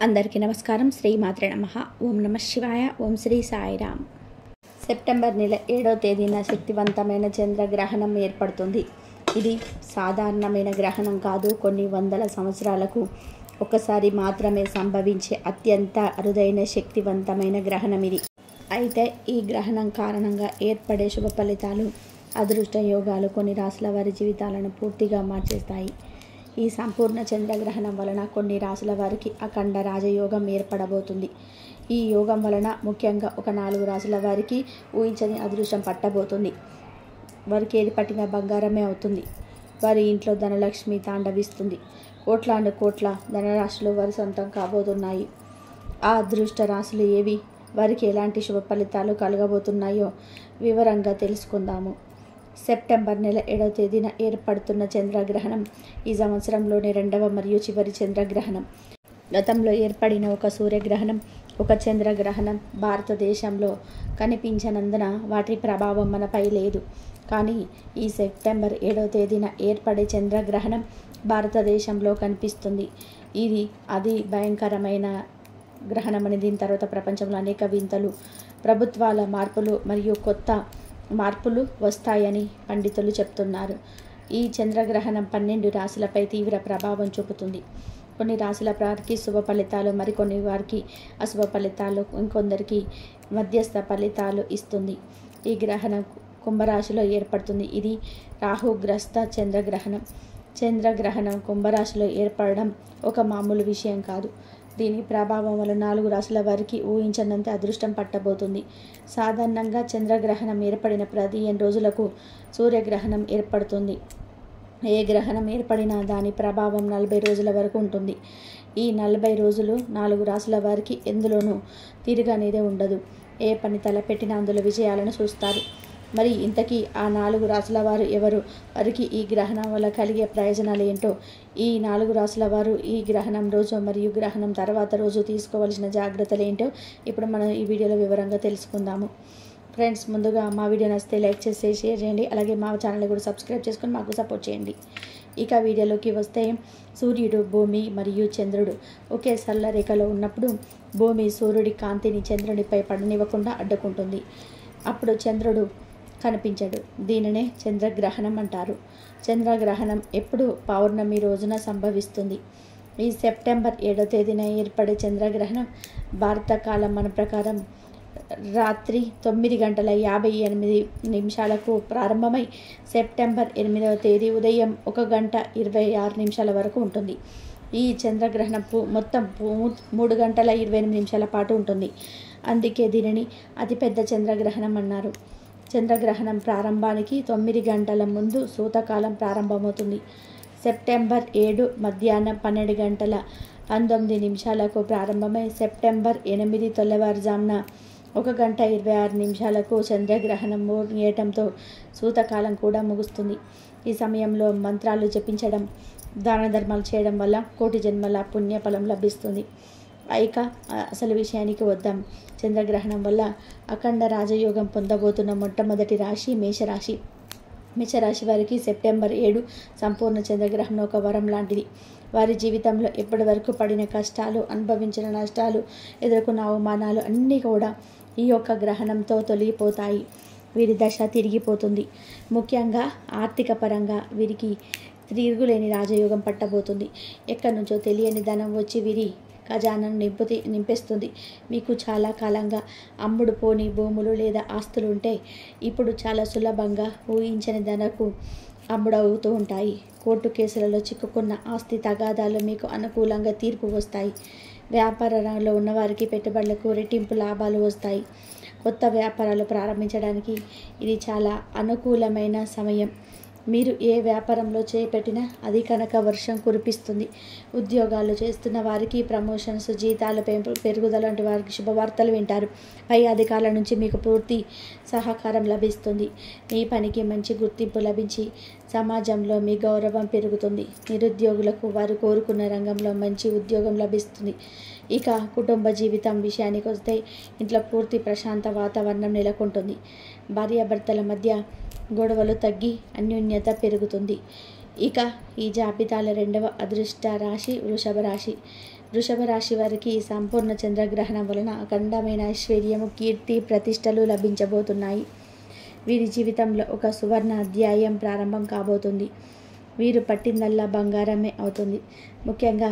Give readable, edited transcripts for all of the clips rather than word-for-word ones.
అందరికీ నమస్కారం. శ్రీమాత్రే నమః. ఓం నమ శివాయ. ఓం శ్రీ సాయిరామ్. సెప్టెంబర్ నెల 7వ తేదీన శక్తివంతమైన చంద్రగ్రహణం ఏర్పడుతుంది. ఇది సాధారణమైన గ్రహణం కాదు. కొన్ని వందల సంవత్సరాలకు ఒకసారి మాత్రమే సంభవించే అత్యంత అరుదైన శక్తివంతమైన గ్రహణం ఇది. అయితే ఈ గ్రహణం కారణంగా ఏర్పడే శుభ ఫలితాలు, అదృష్ట యోగాలు కొన్ని రాశుల వారి జీవితాలను పూర్తిగా మార్చేస్తాయి. ఈ సంపూర్ణ చంద్రగ్రహణం వలన కొన్ని రాశుల వారికి అఖండ రాజయోగం ఏర్పడబోతుంది. ఈ యోగం వలన ముఖ్యంగా ఒక 4 రాశుల వారికి ఊహించని అదృష్టం పట్టబోతుంది. వారికి ఏది పట్టిన బంగారమే అవుతుంది. వారి ఇంట్లో ధనలక్ష్మి తాండవిస్తుంది. కోట్ల ధనరాశులు వారి సొంతం కాబోతున్నాయి. ఆ అదృష్ట రాశులు ఏవి, వారికి ఎలాంటి శుభ ఫలితాలు కలగబోతున్నాయో వివరంగా తెలుసుకుందాము. సెప్టెంబర్ నెల 7వ తేదీన ఏర్పడుతున్న చంద్రగ్రహణం ఈ సంవత్సరంలోని 2వ మరియు చివరి చంద్రగ్రహణం. గతంలో ఏర్పడిన ఒక సూర్యగ్రహణం, ఒక చంద్రగ్రహణం భారతదేశంలో కనిపించనందున వాటి ప్రభావం మనపై లేదు. కానీ ఈ సెప్టెంబర్ 7వ తేదీన ఏర్పడే చంద్రగ్రహణం భారతదేశంలో కనిపిస్తుంది. అది భయంకరమైన గ్రహణం అని, దీని తర్వాత ప్రపంచంలో అనేక వింతలు, ప్రభుత్వాల మార్పులు మరియు కొత్త మార్పులు వస్తాయని పండితులు చెప్తున్నారు. ఈ చంద్రగ్రహణం 12 రాశులపై తీవ్ర ప్రభావం చూపుతుంది. కొన్ని రాశుల వారికి శుభ ఫలితాలు, మరికొన్ని వారికి అశుభ ఫలితాలు, ఇంకొందరికి మధ్యస్థ ఫలితాలు ఇస్తుంది. ఈ గ్రహణం కుంభరాశిలో ఏర్పడుతుంది. ఇది రాహుగ్రస్త చంద్రగ్రహణం. చంద్రగ్రహణం కుంభరాశిలో ఏర్పడడం ఒక మామూలు విషయం కాదు. దీని ప్రభావం వల్ల 4 రాశుల వారికి ఊహించనంత అదృష్టం పట్టబోతుంది. సాధారణంగా చంద్రగ్రహణం ఏర్పడిన 15 రోజులకు సూర్యగ్రహణం ఏర్పడుతుంది. ఏ గ్రహణం ఏర్పడినా దాని ప్రభావం 40 రోజుల వరకు ఉంటుంది. ఈ 40 రోజులు 4 రాశుల వారికి ఎందులోనూ తిరగనేదే ఉండదు. ఏ పని తలపెట్టినా అందులో విజయాలను చూస్తారు. మరి ఇంతకీ ఆ 4 రాశుల వారు ఎవరు, వారికి ఈ గ్రహణం వల్ల కలిగే ప్రయోజనాలు ఏంటో, ఈ 4 రాశుల వారు ఈ గ్రహణం రోజు మరియు గ్రహణం తర్వాత రోజు తీసుకోవాల్సిన జాగ్రత్తలు ఏంటో ఇప్పుడు మనం ఈ వీడియోలో వివరంగా తెలుసుకుందాము. ఫ్రెండ్స్, ముందుగా మా వీడియో నచ్చితే లైక్ చేసి షేర్ చేయండి. అలాగే మా ఛానల్ని కూడా సబ్స్క్రైబ్ చేసుకొని మాకు సపోర్ట్ చేయండి. ఇక వీడియోలోకి వస్తే, సూర్యుడు, భూమి మరియు చంద్రుడు ఒకే సరళ రేఖలో ఉన్నప్పుడు భూమి సూర్యుడి కాంతిని చంద్రునిపై పడనివ్వకుండా అడ్డుకుంటుంది. అప్పుడు చంద్రుడు కనిపించడు. దీనినే చంద్రగ్రహణం అంటారు. చంద్రగ్రహణం ఎప్పుడు పౌర్ణమి రోజున సంభవిస్తుంది. ఈ సెప్టెంబర్ 7వ తేదీన ఏర్పడే చంద్రగ్రహణం భారత కాలమాన ప్రకారం రాత్రి 9:58 ప్రారంభమై సెప్టెంబర్ 8వ తేదీ ఉదయం 1:26 వరకు ఉంటుంది. ఈ చంద్రగ్రహణం మొత్తం 3 గంటల 28 నిమిషాల పాటు ఉంటుంది. అందుకే దీనిని అతిపెద్ద చంద్రగ్రహణం అన్నారు. చంద్రగ్రహణం ప్రారంభానికి 9 గంటల ముందు సూతకాలం ప్రారంభమవుతుంది. సెప్టెంబర్ 7 మధ్యాహ్నం 12:19 ప్రారంభమై సెప్టెంబర్ 8 తెల్లవారుజామున 1:26 చంద్రగ్రహణం ముగియటంతో సూతకాలం కూడా ముగుస్తుంది. ఈ సమయంలో మంత్రాలు జపించడం, దాన ధర్మాలు చేయడం వల్ల కోటి జన్మల పుణ్యఫలం లభిస్తుంది. ఇక అసలు విషయానికి వద్దాం. చంద్రగ్రహణం వల్ల అఖండ రాజయోగం పొందబోతున్న మొట్టమొదటి రాశి మేషరాశి. మేషరాశి వారికి సెప్టెంబర్ 7 సంపూర్ణ చంద్రగ్రహణం ఒక వరం లాంటిది. వారి జీవితంలో ఎప్పటి వరకు పడిన కష్టాలు, అనుభవించిన నష్టాలు, ఎదుర్కొన్న అవమానాలు అన్నీ కూడా ఈ యొక్క గ్రహణంతో తొలగిపోతాయి. వీరి దశ తిరిగిపోతుంది. ముఖ్యంగా ఆర్థిక పరంగా వీరికి తిరుగులేని రాజయోగం పట్టబోతుంది. ఎక్కడి నుంచో తెలియని ధనం వచ్చి వీరి ఖజానాను నింపేస్తుంది. మీకు చాలా కాలంగా అమ్ముడు పోని భూములు లేదా ఆస్తులు ఉంటే ఇప్పుడు చాలా సులభంగా ఊహించని ధనకు అమ్ముడవుతూ ఉంటాయి. కోర్టు కేసులలో చిక్కుకున్న ఆస్తి తగాదాలు మీకు అనుకూలంగా తీర్పు వస్తాయి. వ్యాపార రంగంలో ఉన్నవారికి పెట్టుబడులకు రెట్టింపు లాభాలు వస్తాయి. కొత్త వ్యాపారాలు ప్రారంభించడానికి ఇది చాలా అనుకూలమైన సమయం. మీరు ఏ వ్యాపారంలో చేపట్టినా అది కనుక వర్షం కురిపిస్తుంది. ఉద్యోగాలు చేస్తున్న వారికి ప్రమోషన్స్, జీతాల పెరుగుదల వంటి వారికి శుభవార్తలు వింటారు. పై అధికారుల నుంచి మీకు పూర్తి సహకారం లభిస్తుంది. మీ పనికి మంచి గుర్తింపు లభించి సమాజంలో మీ గౌరవం పెరుగుతుంది. నిరుద్యోగులకు వారు కోరుకున్న రంగంలో మంచి ఉద్యోగం లభిస్తుంది. ఇక కుటుంబ జీవితం విషయానికి వస్తే ఇంట్లో పూర్తి ప్రశాంత వాతావరణం నెలకొంటుంది. భార్యాభర్తల మధ్య గొడవలు తగ్గి అన్యోన్యత పెరుగుతుంది. ఇక ఈ జాబితాలో 2వ అదృష్ట రాశి వృషభ రాశి. వృషభ రాశి వారికి ఈ సంపూర్ణ చంద్రగ్రహణం వలన అఖండమైన ఐశ్వర్యము, కీర్తి, ప్రతిష్టలు లభించబోతున్నాయి. వీరి జీవితంలో ఒక సువర్ణ అధ్యాయం ప్రారంభం కాబోతుంది. వీరు పట్టిందల్లా బంగారమే అవుతుంది. ముఖ్యంగా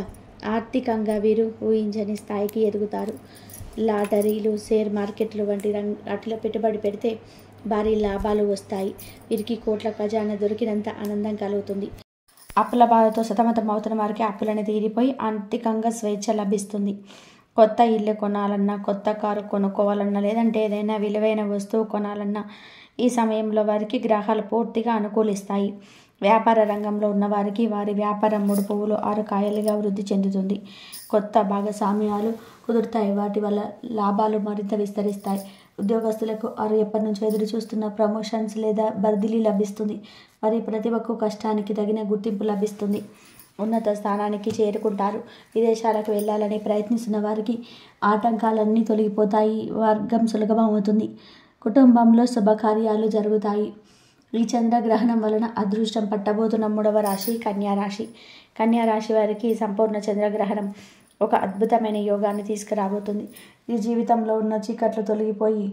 ఆర్థికంగా వీరు ఊహించని స్థాయికి ఎదుగుతారు. లాటరీలు, షేర్ మార్కెట్లు వంటి వాటిలో పెట్టుబడి పెడితే భారీ లాభాలు వస్తాయి. వీరికి కోట్ల ఖజానా దొరికినంత ఆనందం కలుగుతుంది. అప్పుల బాధతో సతమతం అవుతున్న వారికి అప్పులని తీరిపోయి ఆర్థికంగా స్వేచ్ఛ లభిస్తుంది. కొత్త ఇల్లు కొనాలన్నా, కొత్త కారు కొనుక్కోవాలన్నా, లేదంటే ఏదైనా విలువైన వస్తువు కొనాలన్నా ఈ సమయంలో వారికి గ్రహాలు పూర్తిగా అనుకూలిస్తాయి. వ్యాపార రంగంలో ఉన్నవారికి వారి వ్యాపారం 3 పువ్వులు 6 కాయలుగా వృద్ధి చెందుతుంది. కొత్త భాగస్వామ్యాలు కుదురుతాయి. వాటి వల్ల లాభాలు మరింత విస్తరిస్తాయి. ఉద్యోగస్తులకు వారు ఎప్పటి నుంచో ఎదురు చూస్తున్న ప్రమోషన్స్ లేదా బదిలీ లభిస్తుంది. వారి ప్రతిభకు, కష్టానికి తగిన గుర్తింపు లభిస్తుంది. ఉన్నత స్థానానికి చేరుకుంటారు. విదేశాలకు వెళ్ళాలని ప్రయత్నిస్తున్న వారికి ఆటంకాలన్నీ తొలగిపోతాయి. మార్గం సులభమవుతుంది. కుటుంబంలో శుభకార్యాలు జరుగుతాయి. ఈ చంద్రగ్రహణం వలన అదృష్టం పట్టబోతున్న 3వ రాశి కన్యారాశి. కన్యారాశి వారికి సంపూర్ణ చంద్రగ్రహణం ఒక అద్భుతమైన యోగాన్ని తీసుకురాబోతుంది. ఈ జీవితంలో ఉన్న చీకట్లు తొలగిపోయి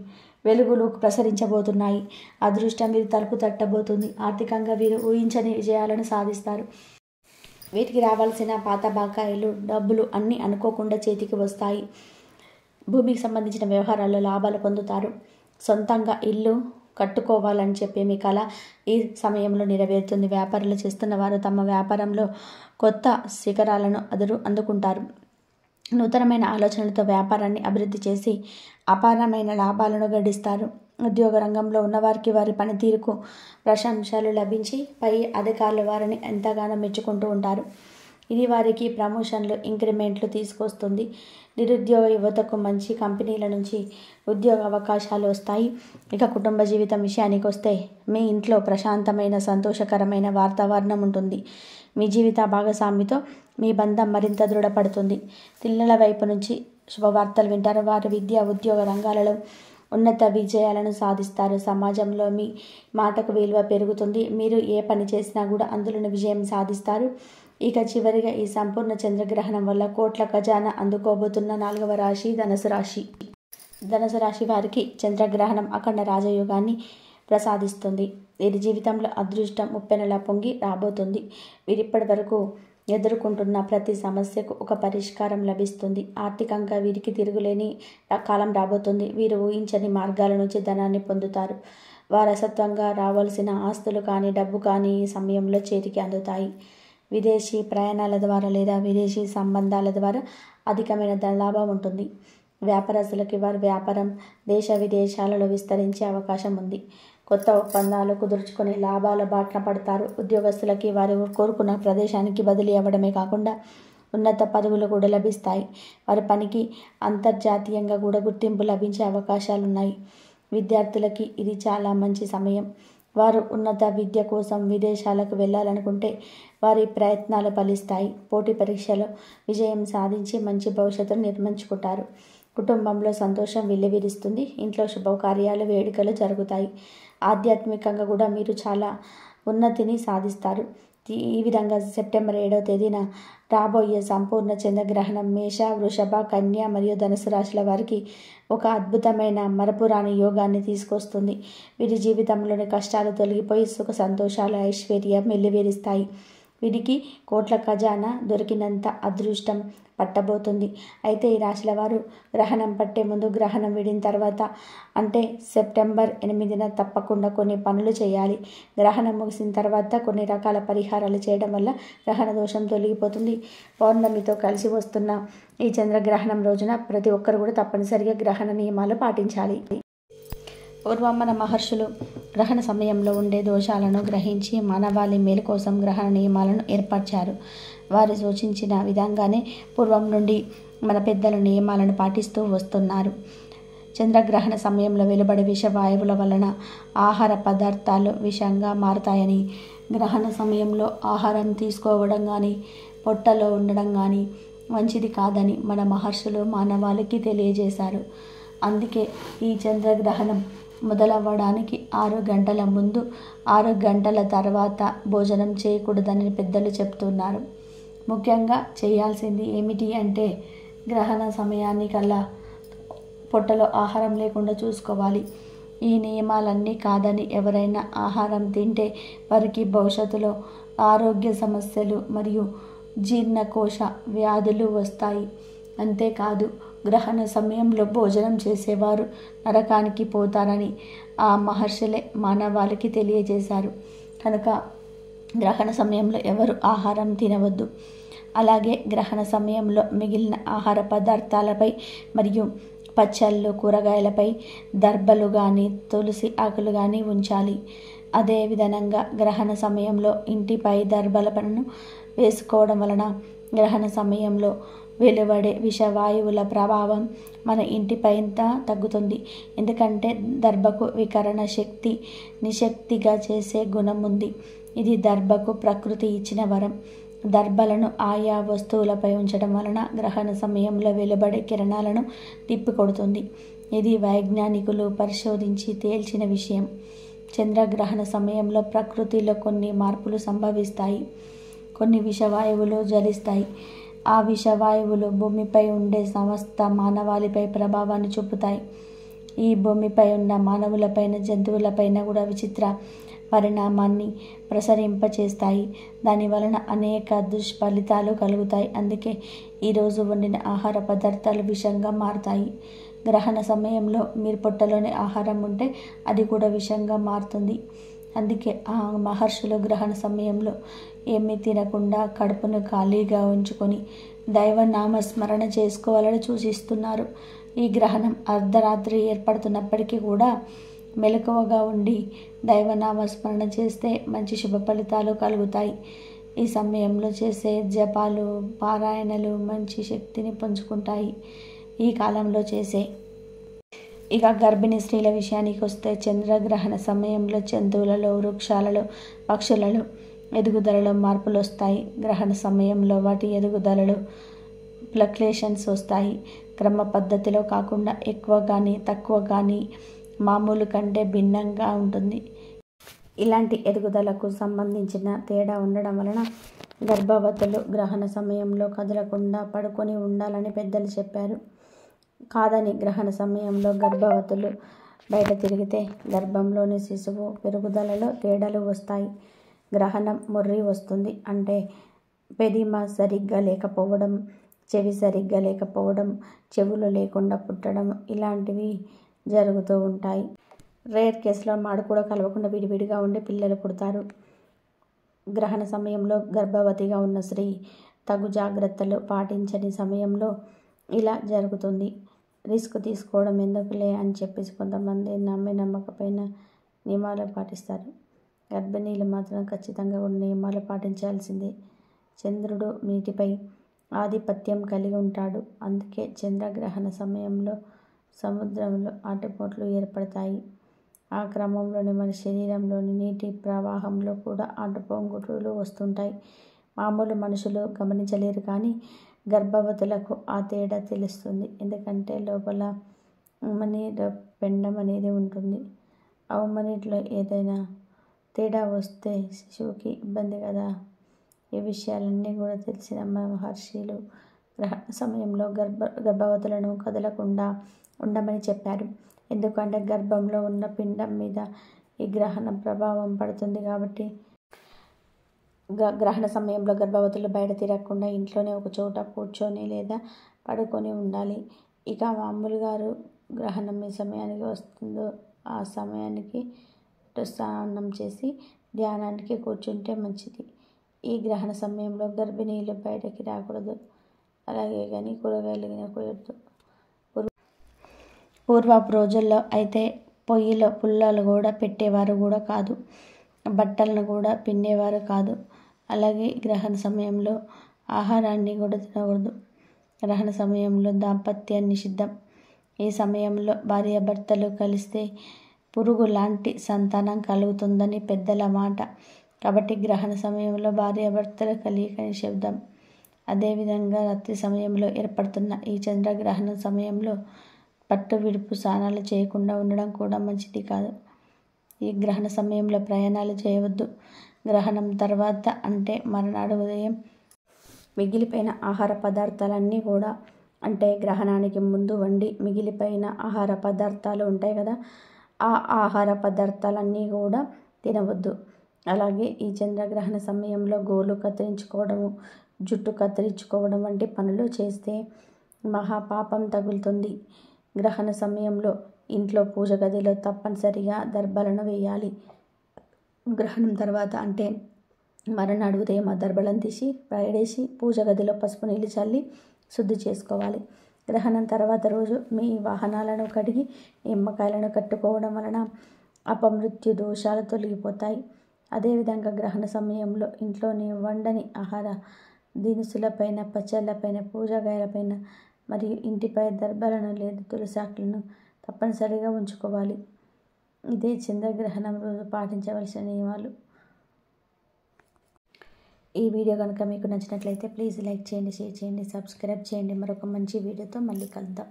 వెలుగులు ప్రసరించబోతున్నాయి. అదృష్టం వీరి తలుపు తట్టబోతుంది. ఆర్థికంగా వీరు ఊహించని విజయాలను సాధిస్తారు. వీరికి రావాల్సిన పాత బకాయిలు, డబ్బులు అన్నీ అనుకోకుండా చేతికి వస్తాయి. భూమికి సంబంధించిన వ్యవహారాల్లో లాభాలు పొందుతారు. సొంతంగా ఇల్లు కట్టుకోవాలని చెప్పే మీ కళ ఈ సమయంలో నెరవేరుతుంది. వ్యాపారాలు చేస్తున్న వారు తమ వ్యాపారంలో కొత్త శిఖరాలను అందుకుంటారు. నూతనమైన ఆలోచనలతో వ్యాపారాన్ని అభివృద్ధి చేసి అపారమైన లాభాలను గడిస్తారు. ఉద్యోగ రంగంలో ఉన్నవారికి వారి పనితీరుకు ప్రశంసలు లభించి పై అధికారులు వారిని ఎంతగానో మెచ్చుకుంటూ ఉంటారు. ఇది వారికి ప్రమోషన్లు, ఇంక్రిమెంట్లు తీసుకొస్తుంది. నిరుద్యోగ యువతకు మంచి కంపెనీల నుంచి ఉద్యోగ అవకాశాలు వస్తాయి. ఇక కుటుంబ జీవితం విషయానికి వస్తే మీ ఇంట్లో ప్రశాంతమైన, సంతోషకరమైన వాతావరణం ఉంటుంది. మీ జీవిత భాగస్వామితో మీ బంధం మరింత దృఢపడుతుంది. పిల్లల వైపు నుంచి శుభవార్తలు వింటారు. వారి విద్య, ఉద్యోగ రంగాలలో ఉన్నత విజయాలను సాధిస్తారు. సమాజంలో మీ మాటకు విలువ పెరుగుతుంది. మీరు ఏ పని చేసినా కూడా అందులోని విజయం సాధిస్తారు. ఇక చివరిగా ఈ సంపూర్ణ చంద్రగ్రహణం వల్ల కోట్ల ఖజానా అందుకోబోతున్న 4వ రాశి ధనుసు రాశి. ధనుసు రాశి వారికి చంద్రగ్రహణం అఖండ రాజయోగాన్ని ప్రసాదిస్తుంది. వీరి జీవితంలో అదృష్టం ఉప్పెనలా పొంగి రాబోతుంది. వీరిప్పటి వరకు ఎదుర్కొంటున్న ప్రతి సమస్యకు ఒక పరిష్కారం లభిస్తుంది. ఆర్థికంగా వీరికి తిరుగులేని కాలం రాబోతుంది. వీరు ఊహించని మార్గాల నుంచి ధనాన్ని పొందుతారు. వారసత్వంగా రావాల్సిన ఆస్తులు కానీ, డబ్బు కానీ ఈ సమయంలో చేతికి అందుతాయి. విదేశీ ప్రయాణాల ద్వారా లేదా విదేశీ సంబంధాల ద్వారా అధికమైన ధనలాభం ఉంటుంది. వ్యాపారస్తులకి వారి వ్యాపారం దేశ విదేశాలలో విస్తరించే అవకాశం ఉంది. కొత్త ఒప్పందాలు కుదుర్చుకొని లాభాల బాటన పడతారు. ఉద్యోగస్తులకి వారు కోరుకున్న ప్రదేశానికి బదిలీ అవ్వడమే కాకుండా ఉన్నత పదవులు కూడా లభిస్తాయి. వారి పనికి అంతర్జాతీయంగా కూడా గుర్తింపు లభించే అవకాశాలున్నాయి. విద్యార్థులకి ఇది చాలా మంచి సమయం. వారు ఉన్నత విద్య కోసం విదేశాలకు వెళ్ళాలనుకుంటే వారి ప్రయత్నాలు ఫలిస్తాయి. పోటీ పరీక్షలో విజయం సాధించి మంచి భవిష్యత్తును నిర్మించుకుంటారు. కుటుంబంలో సంతోషం వెల్లివిరుస్తుంది. ఇంట్లో శుభకార్యాలు, వేడుకలు జరుగుతాయి. ఆధ్యాత్మికంగా కూడా మీరు చాలా ఉన్నతిని సాధిస్తారు. ఈ విధంగా సెప్టెంబర్ 7వ తేదీన రాబోయే సంపూర్ణ చంద్రగ్రహణం మేష, వృషభ, కన్య మరియు ధనుసు రాశుల వారికి ఒక అద్భుతమైన మరపురాని యోగాన్ని తీసుకొస్తుంది. వీరి జీవితంలోని కష్టాలు తొలగిపోయి సుఖ సంతోషాలు, ఐశ్వర్యం వెల్లివిరుస్తాయి. వీరికి కోట్ల ఖజానా దొరికినంత అదృష్టం పట్టబోతుంది. అయితే ఈ రాశుల వారు గ్రహణం పట్టే ముందు, గ్రహణం విడిన తర్వాత అంటే సెప్టెంబర్ 8న తప్పకుండా కొన్ని పనులు చేయాలి. గ్రహణం ముగిసిన తర్వాత కొన్ని రకాల పరిహారాలు చేయడం వల్ల గ్రహణ దోషం తొలగిపోతుంది. పౌర్ణమితో కలిసి వస్తున్న ఈ చంద్రగ్రహణం రోజున ప్రతి ఒక్కరు కూడా తప్పనిసరిగా గ్రహణ నియమాలు పాటించాలి. పూర్వం మన మహర్షులు గ్రహణ సమయంలో ఉండే దోషాలను గ్రహించి మానవాళి మేలు కోసం గ్రహణ నియమాలను ఏర్పరిచారు. వారు సూచించిన విధంగానే పూర్వం నుండి మన పెద్దలు నియమాలను పాటిస్తూ వస్తున్నారు. చంద్రగ్రహణ సమయంలో వెలువడే విషవాయువుల వలన ఆహార పదార్థాలు విషంగా మారుతాయని, గ్రహణ సమయంలో ఆహారం తీసుకోవడం కానీ, పొట్టలో ఉండడం కానీ మంచిది కాదని మన మహర్షులు మానవాళికి తెలియజేశారు. అందుకే ఈ చంద్రగ్రహణం మొదలవ్వడానికి 6 గంటల ముందు, 6 గంటల తర్వాత భోజనం చేయకూడదని పెద్దలు చెప్తున్నారు. ముఖ్యంగా చేయాల్సింది ఏమిటి అంటే గ్రహణ సమయానికల్లా పొట్టలో ఆహారం లేకుండా చూసుకోవాలి. ఈ నియమాలన్నీ కాదని ఎవరైనా ఆహారం తింటే వారికి భవిష్యత్తులో ఆరోగ్య సమస్యలు మరియు జీర్ణకోశ వ్యాధులు వస్తాయి. అంతేకాదు గ్రహణ సమయంలో భోజనం చేసేవారు నరకానికి పోతారని ఆ మహర్షులే మానవాళికి తెలియజేశారు. కనుక గ్రహణ సమయంలో ఎవరు ఆహారం తినవద్దు. అలాగే గ్రహణ సమయంలో మిగిలిన ఆహార పదార్థాలపై మరియు పచ్చళ్ళు కూరగాయలపై దర్భలు కానీ తులసి ఆకులు కానీ ఉంచాలి. అదేవిధంగా గ్రహణ సమయంలో ఇంటిపై దర్భలను వేసుకోవడం వలన గ్రహణ సమయంలో వెలువడే విషవాయువుల ప్రభావం మన ఇంటిపై తగ్గుతుంది. ఎందుకంటే దర్భకు వికరణ శక్తి నిశక్తిగా చేసే గుణం ఉంది. ఇది దర్భకు ప్రకృతి ఇచ్చిన వరం. దర్భలను ఆయా వస్తువులపై ఉంచడం వలన గ్రహణ సమయంలో వెలువడే కిరణాలను తిప్పికొడుతుంది. ఇది వైజ్ఞానికులు పరిశోధించి తేల్చిన విషయం. చంద్రగ్రహణ సమయంలో ప్రకృతిలో కొన్ని మార్పులు సంభవిస్తాయి. కొన్ని విషవాయువులు జ్వలిస్తాయి. ఆ విషవాయువులు భూమిపై ఉండే సమస్త మానవాళిపై ప్రభావాన్ని చూపుతాయి. ఈ భూమిపై ఉన్న మానవులపైన జంతువులపైన కూడా విచిత్ర పరిణామాన్ని ప్రసరింపచేస్తాయి. దాని వలన అనేక దుష్ఫలితాలు కలుగుతాయి. అందుకే ఈరోజు వండిన ఆహార పదార్థాలు విషంగా మారుతాయి. గ్రహణ సమయంలో మీరు పొట్టలోని ఆహారం ఉంటే అది కూడా విషంగా మారుతుంది. అందుకే ఆ మహర్షులు గ్రహణ సమయంలో ఏమీ తినకుండా కడుపును ఖాళీగా ఉంచుకొని దైవనామస్మరణ చేసుకోవాలని సూచిస్తున్నారు. ఈ గ్రహణం అర్ధరాత్రి ఏర్పడుతున్నప్పటికీ కూడా మెలకువగా ఉండి దైవనామస్మరణ చేస్తే మంచి శుభ ఫలితాలు కలుగుతాయి. ఈ సమయంలో చేసే జపాలు పారాయణలు మంచి శక్తిని పుంజుకుంటాయి. ఈ కాలంలో చేసే ఇక గర్భిణీ స్త్రీల విషయానికి వస్తే చంద్రగ్రహణ సమయంలో జంతువులలో వృక్షాలలో పక్షులలో ఎదుగుదలలో మార్పులు వస్తాయి. గ్రహణ సమయంలో వాటి ఎదుగుదలలో ఫ్లక్చుయేషన్స్ వస్తాయి. క్రమ పద్ధతిలో కాకుండా ఎక్కువ కానీ తక్కువ కానీ మామూలు కంటే భిన్నంగా ఉంటుంది. ఇలాంటి ఎదుగుదలకు సంబంధించిన తేడా ఉండడం వలన గర్భవతులు గ్రహణ సమయంలో కదలకుండా పడుకొని ఉండాలని పెద్దలు చెప్పారు. కాదని గ్రహణ సమయంలో గర్భవతులు బయట తిరిగితే గర్భంలోని శిశువు పెరుగుదలలో తేడాలు వస్తాయి. గ్రహణం మొర్రి వస్తుంది అంటే పెదిమ సరిగ్గా లేకపోవడం, చెవి సరిగ్గా లేకపోవడం, చెవులు లేకుండా పుట్టడం ఇలాంటివి జరుగుతూ ఉంటాయి. రేర్ కేసులో మాడు కూడా కలవకుండా విడివిడిగా ఉండి పిల్లలు పుడతారు. గ్రహణ సమయంలో గర్భవతిగా ఉన్న స్త్రీ తగు జాగ్రత్తలు పాటించని సమయంలో ఇలా జరుగుతుంది. రిస్క్ తీసుకోవడం ఎందుకులే అని చెప్పేసి కొంతమంది నమ్మకపోయినా నియమాలు పాటిస్తారు. గర్భిణీలు మాత్రం ఖచ్చితంగా కొన్ని నియమాలు పాటించాల్సిందే. చంద్రుడు నీటిపై ఆధిపత్యం కలిగి ఉంటాడు. అందుకే చంద్రగ్రహణ సమయంలో సముద్రంలో ఆటుపోట్లు ఏర్పడతాయి. ఆ క్రమంలోనే మన శరీరంలోని నీటి ప్రవాహంలో కూడా ఆటుపోగులు వస్తుంటాయి. మామూలు మనుషులు గమనించలేరు కానీ గర్భవతులకు ఆ తేడా తెలుస్తుంది. ఎందుకంటే లోపల ఉమ్మనీరు పెండం అనేది ఉంటుంది. ఆ ఉమ్మనీటిలో ఏదైనా తేడా వస్తే శిశువుకి ఇబ్బంది కదా. ఈ విషయాలన్నీ కూడా తెలిసిన మహర్షులు గ్రహణ సమయంలో గర్భవతులను కదలకుండా ఉండమని చెప్పారు. ఎందుకంటే గర్భంలో ఉన్న పిండం మీద ఈ గ్రహణ ప్రభావం పడుతుంది కాబట్టి గ్రహణ సమయంలో గర్భవతులు బయట తిరగకుండా ఇంట్లోనే ఒక చోట కూర్చొని లేదా పడుకొని ఉండాలి. ఇక మామూలుగా గ్రహణం ఏ సమయానికి వస్తుందో ఆ సమయానికి స్నానం చేసి ధ్యానానికి కూర్చుంటే మంచిది. ఈ గ్రహణ సమయంలో గర్భిణీలు బయటకి రాకూడదు. అలాగే కానీ కూరగాయలు తినకూడదు. పూర్వపు రోజుల్లో అయితే పొయ్యిలో పుల్లలు కూడా పెట్టేవారు కూడా కాదు. బట్టలను కూడా పిండేవారు కాదు. అలాగే గ్రహణ సమయంలో ఆహారాన్ని కూడా తినకూడదు. గ్రహణ సమయంలో దాంపత్యం నిషిద్ధం. ఈ సమయంలో భార్యాభర్తలు కలిస్తే పురుగు లాంటి సంతానం కలుగుతుందని పెద్దల మాట. కాబట్టి గ్రహణ సమయంలో భార్యాభర్తల కలయిక నిషిద్ధం. అదేవిధంగా రాత్రి సమయంలో ఏర్పడుతున్న ఈ చంద్రగ్రహణ సమయంలో పట్టు విడుపు స్నానాలు చేయకుండా ఉండడం కూడా మంచిది కాదు. ఈ గ్రహణ సమయంలో ప్రయాణాలు చేయవద్దు. గ్రహణం తర్వాత అంటే మరునాడు ఉదయం మిగిలిపోయిన ఆహార పదార్థాలన్నీ కూడా, అంటే గ్రహణానికి ముందు వండి మిగిలిపోయిన ఆహార పదార్థాలు ఉంటాయి కదా, ఆ ఆహార పదార్థాలన్నీ కూడా తినవద్దు. అలాగే ఈ చంద్రగ్రహణ సమయంలో గోళ్ళు కత్తిరించుకోవడము, జుట్టు కత్తిరించుకోవడం వంటి పనులు చేస్తే మహాపాపం తగులుతుంది. గ్రహణ సమయంలో ఇంట్లో పూజ గదిలో తప్పనిసరిగా దర్భలను వేయాలి. గ్రహణం తర్వాత అంటే మరునాడు ఉదయం ఆ దర్భలను తీసి పడేసి పూజ గదిలో పసుపు నీళ్ళు చల్లి శుద్ధి చేసుకోవాలి. గ్రహణం తర్వాత రోజు మీ వాహనాలను కడిగి నిమ్మకాయలను కట్టుకోవడం వలన అపమృత్యు దోషాలు తొలగిపోతాయి. అదేవిధంగా గ్రహణ సమయంలో ఇంట్లోని వండని ఆహార దినుసులపైన, పచ్చళ్ళపైన, పూజగాయలపైన మరియు ఇంటిపై దర్భలను లేదా తులసాకులను తప్పనిసరిగా ఉంచుకోవాలి. ఇదే చంద్రగ్రహణం రోజు పాటించవలసిన నియమాలు. ఈ వీడియో కనుక మీకు నచ్చినట్లయితే ప్లీజ్ లైక్ చేయండి, షేర్ చేయండి, సబ్స్క్రైబ్ చేయండి. మరొక మంచి వీడియోతో మళ్ళీ కలుద్దాం.